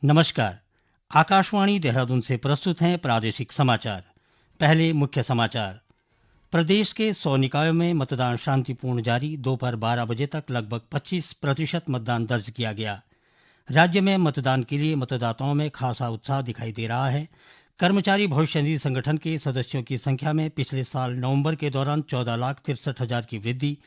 नमस्कार। आकाशवाणी देहरादून से प्रस्तुत हैं प्रादेशिक समाचार। पहले मुख्य समाचार। प्रदेश के 100 निकायों में मतदान शांतिपूर्ण जारी। दोपहर 12 बजे तक लगभग 25% मतदान दर्ज किया गया। राज्य में मतदान के लिए मतदाताओं में खासा उत्साह दिखाई दे रहा है। कर्मचारी भविष्य निधि संगठन के सदस्यों की संख्या में पिछले साल नवंबर के दौरान 14,63,000 की वृद्धि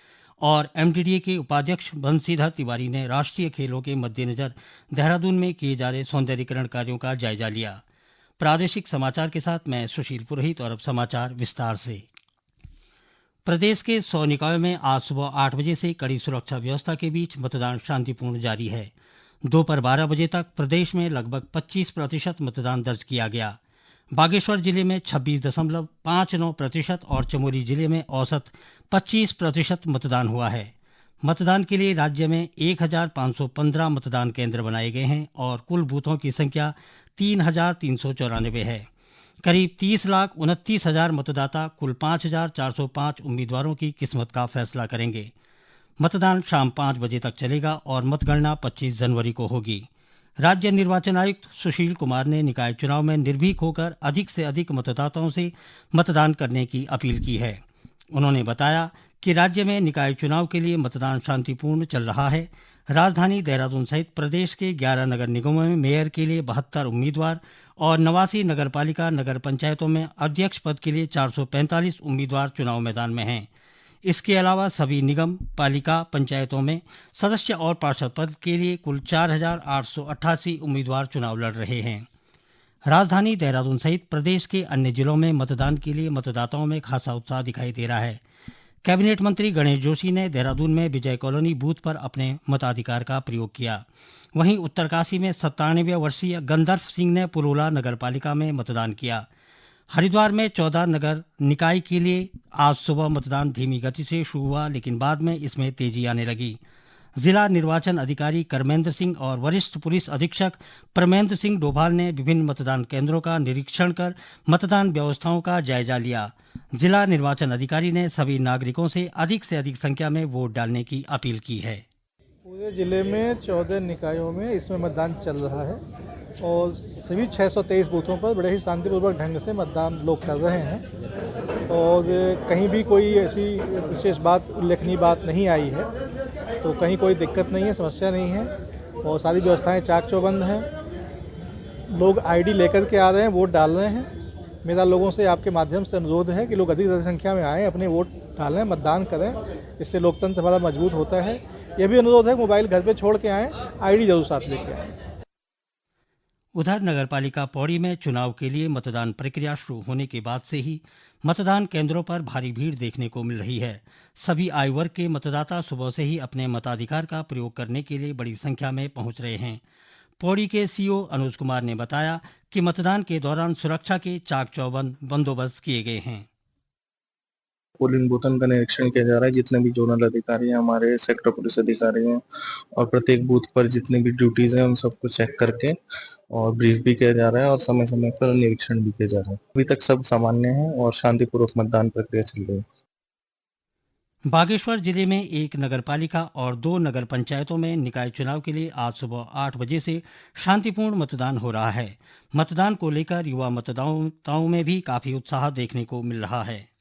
और एमटीडीए के उपाध्यक्ष बंशीधर तिवारी ने राष्ट्रीय खेलों के मद्देनजर देहरादून में किए जा रहे सौंदर्यीकरण कार्यों का जायजा लिया। प्रादेशिक समाचार के साथ मैं सुशील पुरोहित और अब समाचार विस्तार से। प्रदेश के 100 निकायों में आज सुबह 8 बजे से कड़ी सुरक्षा व्यवस्था के बीच मतदान शांतिपूर्ण जारी है। दोपहर 12 बजे तक प्रदेश में लगभग 25% मतदान दर्ज किया गया। बागेश्वर जिले में 26.59% और चमोली जिले में औसत 25% मतदान हुआ है। मतदान के लिए राज्य में 1,515 मतदान केंद्र बनाए गए हैं और कुल बूथों की संख्या 3,394 है। करीब 30,29,000 मतदाता कुल 5,405 उम्मीदवारों की किस्मत का फैसला करेंगे। मतदान शाम 5 बजे तक चलेगा और मतगणना 25 जनवरी को होगी। राज्य निर्वाचन आयुक्त सुशील कुमार ने निकाय चुनाव में निर्भीक होकर अधिक से अधिक मतदाताओं से मतदान करने की अपील की है। उन्होंने बताया कि राज्य में निकाय चुनाव के लिए मतदान शांतिपूर्ण चल रहा है। राजधानी देहरादून सहित प्रदेश के 11 नगर निगमों में मेयर के लिए 72 उम्मीदवार और 89 नगरपालिका नगर पंचायतों में अध्यक्ष पद के लिए 445 उम्मीदवार चुनाव मैदान में हैं। इसके अलावा सभी निगम पालिका पंचायतों में सदस्य और पार्षद पद के लिए कुल 4,888 उम्मीदवार चुनाव लड़ रहे हैं। राजधानी देहरादून सहित प्रदेश के अन्य जिलों में मतदान के लिए मतदाताओं में खासा उत्साह दिखाई दे रहा है। कैबिनेट मंत्री गणेश जोशी ने देहरादून में विजय कॉलोनी बूथ पर अपने मताधिकार का प्रयोग किया। वहीं उत्तरकाशी में 97 वर्षीय गंधर्व सिंह ने पुरोला नगरपालिका में मतदान किया। हरिद्वार में 14 नगर निकाय के लिए आज सुबह मतदान धीमी गति से शुरू हुआ, लेकिन बाद में इसमें तेजी आने लगी। जिला निर्वाचन अधिकारी कर्मेंद्र सिंह और वरिष्ठ पुलिस अधीक्षक प्रमेंद्र सिंह डोभाल ने विभिन्न मतदान केंद्रों का निरीक्षण कर मतदान व्यवस्थाओं का जायजा लिया। जिला निर्वाचन अधिकारी ने सभी नागरिकों से अधिक संख्या में वोट डालने की अपील की है। पूरे जिले में 14 निकायों में इसमें मतदान चल रहा है और सभी 623 बूथों पर बड़े ही शांतिपूर्वक ढंग से मतदान लोग कर रहे हैं और कहीं भी कोई ऐसी विशेष बात उल्लेखनीय बात नहीं आई है, तो कहीं कोई दिक्कत नहीं है, समस्या नहीं है और सारी व्यवस्थाएं चाक चौबंद हैं। लोग आईडी लेकर के आ रहे हैं, वोट डाल रहे हैं। मेरा लोगों से आपके माध्यम से अनुरोध है कि लोग अधिक से अधिक संख्या में आएँ, अपने वोट डालें, मतदान करें। इससे लोकतंत्र हमारा मजबूत होता है। यह भी अनुरोध है मोबाइल घर पे छोड़ के आएँ, आईडी जरूर साथ लेके आएँ। उधर नगरपालिका पौड़ी में चुनाव के लिए मतदान प्रक्रिया शुरू होने के बाद से ही मतदान केंद्रों पर भारी भीड़ देखने को मिल रही है। सभी आयु वर्ग के मतदाता सुबह से ही अपने मताधिकार का प्रयोग करने के लिए बड़ी संख्या में पहुंच रहे हैं। पौड़ी के सीओ अनुज कुमार ने बताया कि मतदान के दौरान सुरक्षा के चाक चौबंद बंदोबस्त किए गए हैं। पोलिंग बूथन का निरीक्षण किया जा रहा है। जितने भी जोनल अधिकारी हैं, हमारे सेक्टर पुलिस अधिकारी हैं और प्रत्येक बूथ पर जितने भी ड्यूटीज हैं उन सबको चेक करके और ब्रीफ भी किया जा रहा है और समय समय पर निरीक्षण भी किया जा रहा है। अभी तक सब सामान्य है और शांतिपूर्वक मतदान प्रक्रिया चल रही है। बागेश्वर जिले में एक नगरपालिका और 2 नगर पंचायतों में निकाय चुनाव के लिए आज सुबह 8 बजे से शांतिपूर्ण मतदान हो रहा है। मतदान को लेकर युवा मतदाताओं में भी काफी उत्साह देखने को मिल रहा है।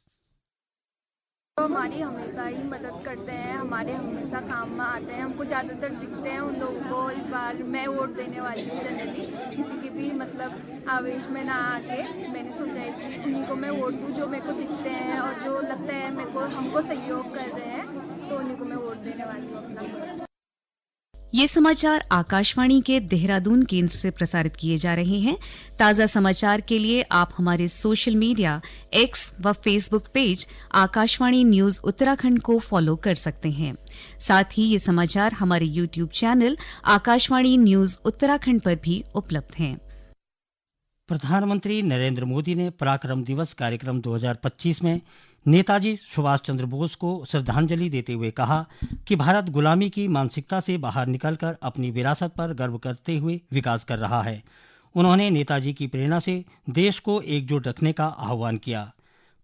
हमारी हमेशा ही मदद करते हैं, हमारे हमेशा काम में आते हैं, हमको ज़्यादातर दिखते हैं उन लोगों को। इस बार मैं वोट देने वाली हूँ। जनरली किसी के भी मतलब आवेश में ना आके मैंने सोचा है कि उन्हीं को मैं वोट दूँ जो मेरे को दिखते हैं और जो लगता है मेरे को हमको सहयोग कर रहे हैं, तो उन्हीं को मैं वोट देने वाली हूँ अपना। ये समाचार आकाशवाणी के देहरादून केंद्र से प्रसारित किए जा रहे हैं। ताज़ा समाचार के लिए आप हमारे सोशल मीडिया एक्स व Facebook page Akashvani news Uttarakhand को फॉलो कर सकते हैं। साथ ही ये समाचार हमारे YouTube channel Akashvani news Uttarakhand पर भी उपलब्ध हैं। प्रधानमंत्री नरेंद्र मोदी ने पराक्रम दिवस कार्यक्रम 2025 में नेताजी सुभाष चंद्र बोस को श्रद्धांजलि देते हुए कहा कि भारत गुलामी की मानसिकता से बाहर निकलकर अपनी विरासत पर गर्व करते हुए विकास कर रहा है। उन्होंने नेताजी की प्रेरणा से देश को एकजुट रखने का आह्वान किया।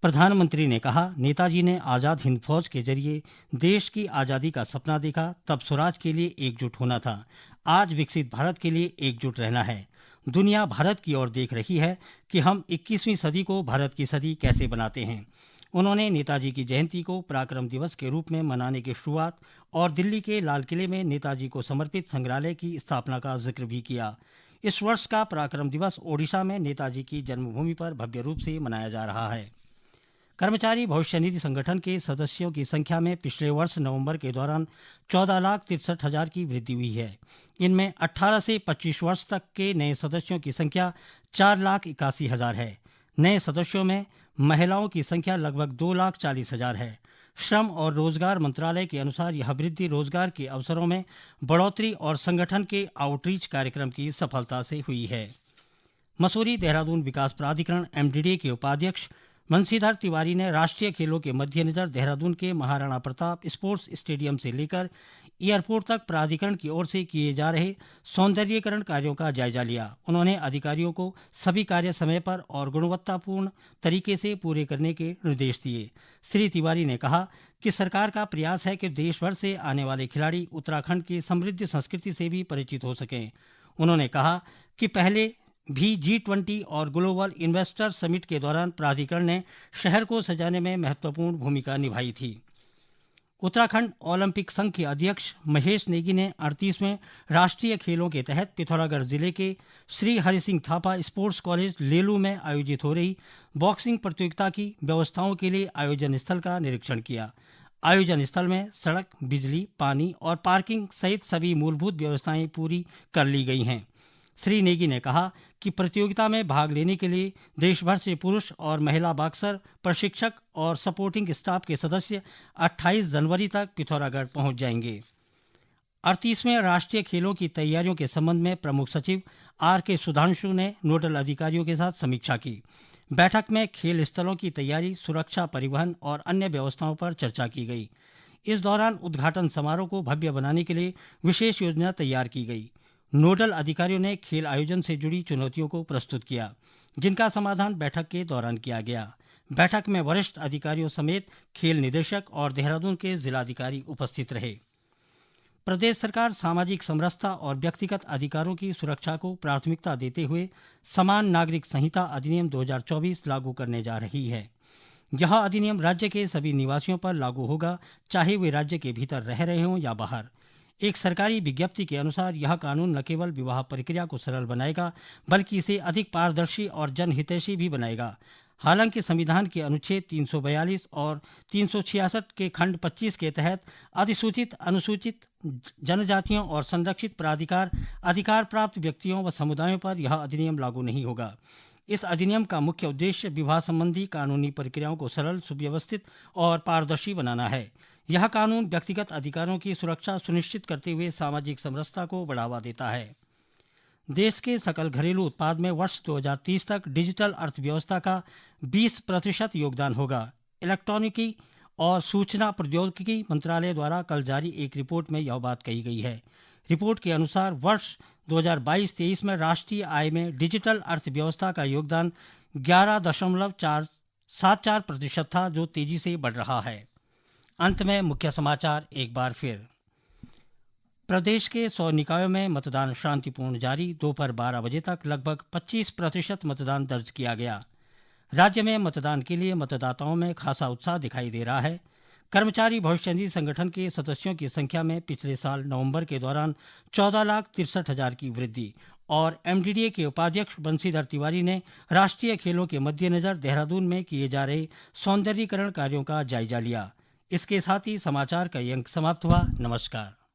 प्रधानमंत्री ने कहा, नेताजी ने आज़ाद हिंद फौज के जरिए देश की आज़ादी का सपना देखा, तब स्वराज के लिए एकजुट होना था। आज विकसित भारत के लिए एकजुट रहना है। दुनिया भारत की ओर देख रही है कि हम 21वीं सदी को भारत की सदी कैसे बनाते हैं। उन्होंने नेताजी की जयंती को पराक्रम दिवस के रूप में मनाने की शुरुआत और दिल्ली के लाल किले में नेताजी को समर्पित संग्रहालय की स्थापना का जिक्र भी किया। इस वर्ष का पराक्रम दिवस ओडिशा में नेताजी की जन्मभूमि पर भव्य रूप से मनाया जा रहा है। कर्मचारी भविष्य निधि संगठन के सदस्यों की संख्या में पिछले वर्ष नवंबर के दौरान 14,63,000 की वृद्धि हुई है। इनमें 18 से 25 वर्ष तक के नए सदस्यों की संख्या 4,81,000 है। नए सदस्यों में महिलाओं की संख्या लगभग 2,40,000 है। श्रम और रोजगार मंत्रालय के अनुसार यह वृद्धि रोजगार के अवसरों में बढ़ोतरी और संगठन के आउटरीच कार्यक्रम की सफलता से हुई है। मसूरी देहरादून विकास प्राधिकरण MDDA के उपाध्यक्ष बंशीधर तिवारी ने राष्ट्रीय खेलों के मद्देनजर देहरादून के महाराणा प्रताप स्पोर्ट्स स्टेडियम से लेकर एयरपोर्ट तक प्राधिकरण की ओर से किए जा रहे सौंदर्यीकरण कार्यों का जायजा लिया। उन्होंने अधिकारियों को सभी कार्य समय पर और गुणवत्तापूर्ण तरीके से पूरे करने के निर्देश दिए। श्री तिवारी ने कहा कि सरकार का प्रयास है कि देश भर से आने वाले खिलाड़ी उत्तराखंड की समृद्ध संस्कृति से भी परिचित हो सकें। उन्होंने कहा कि पहले भी G20 और ग्लोबल इन्वेस्टर समिट के दौरान प्राधिकरण ने शहर को सजाने में महत्वपूर्ण भूमिका निभाई थी। उत्तराखंड ओलंपिक संघ के अध्यक्ष महेश नेगी ने 38वें राष्ट्रीय खेलों के तहत पिथौरागढ़ जिले के श्री हरि सिंह थापा स्पोर्ट्स कॉलेज लेलू में आयोजित हो रही बॉक्सिंग प्रतियोगिता की व्यवस्थाओं के लिए आयोजन स्थल का निरीक्षण किया। आयोजन स्थल में सड़क, बिजली, पानी और पार्किंग सहित सभी मूलभूत व्यवस्थाएं पूरी कर ली गई हैं। श्री नेगी ने कहा कि प्रतियोगिता में भाग लेने के लिए देश भर से पुरुष और महिला बॉक्सर, प्रशिक्षक और सपोर्टिंग स्टाफ के सदस्य 28 जनवरी तक पिथौरागढ़ पहुंच जाएंगे। 38वें राष्ट्रीय खेलों की तैयारियों के संबंध में प्रमुख सचिव RK सुधांशु ने नोडल अधिकारियों के साथ समीक्षा की। बैठक में खेल स्थलों की तैयारी, सुरक्षा, परिवहन और अन्य व्यवस्थाओं पर चर्चा की गई। इस दौरान उद्घाटन समारोह को भव्य बनाने के लिए विशेष योजना तैयार की गई। नोडल अधिकारियों ने खेल आयोजन से जुड़ी चुनौतियों को प्रस्तुत किया, जिनका समाधान बैठक के दौरान किया गया। बैठक में वरिष्ठ अधिकारियों समेत खेल निदेशक और देहरादून के जिलाधिकारी उपस्थित रहे। प्रदेश सरकार सामाजिक समरसता और व्यक्तिगत अधिकारों की सुरक्षा को प्राथमिकता देते हुए समान नागरिक संहिता अधिनियम 2024 लागू करने जा रही है। यह अधिनियम राज्य के सभी निवासियों पर लागू होगा, चाहे वे राज्य के भीतर रह रहे हों या बाहर। एक सरकारी विज्ञप्ति के अनुसार यह कानून न केवल विवाह प्रक्रिया को सरल बनाएगा, बल्कि इसे अधिक पारदर्शी और जनहितैषी भी बनाएगा। हालांकि संविधान के अनुच्छेद 342 और 366 के खंड 25 के तहत अधिसूचित, अनुसूचित जनजातियों और संरक्षित प्राधिकार अधिकार प्राप्त व्यक्तियों व समुदायों पर यह अधिनियम लागू नहीं होगा। इस अधिनियम का मुख्य उद्देश्य विवाह संबंधी कानूनी प्रक्रियाओं को सरल, सुव्यवस्थित और पारदर्शी बनाना है। यह कानून व्यक्तिगत अधिकारों की सुरक्षा सुनिश्चित करते हुए सामाजिक समरसता को बढ़ावा देता है। देश के सकल घरेलू उत्पाद में वर्ष 2030 तक डिजिटल अर्थव्यवस्था का 20% योगदान होगा। इलेक्ट्रॉनिकी और सूचना प्रौद्योगिकी मंत्रालय द्वारा कल जारी एक रिपोर्ट में यह बात कही गई है। रिपोर्ट के अनुसार वर्ष 2022-23 में राष्ट्रीय आय में डिजिटल अर्थव्यवस्था का योगदान 11.74% था, जो तेजी से बढ़ रहा है। अंत में मुख्य समाचार एक बार फिर। प्रदेश के 100 निकायों में मतदान शांतिपूर्ण जारी। दोपहर 12 बजे तक लगभग 25% मतदान दर्ज किया गया। राज्य में मतदान के लिए मतदाताओं में खासा उत्साह दिखाई दे रहा है। कर्मचारी भविष्य निधि संगठन के सदस्यों की संख्या में पिछले साल नवंबर के दौरान 14,63,000 की वृद्धि और MDDA के उपाध्यक्ष बंशीधर तिवारी ने राष्ट्रीय खेलों के मद्देनजर देहरादून में किए जा रहे सौंदर्यीकरण कार्यों का जायजा लिया। इसके साथ ही समाचार का ये अंक समाप्त हुआ। नमस्कार।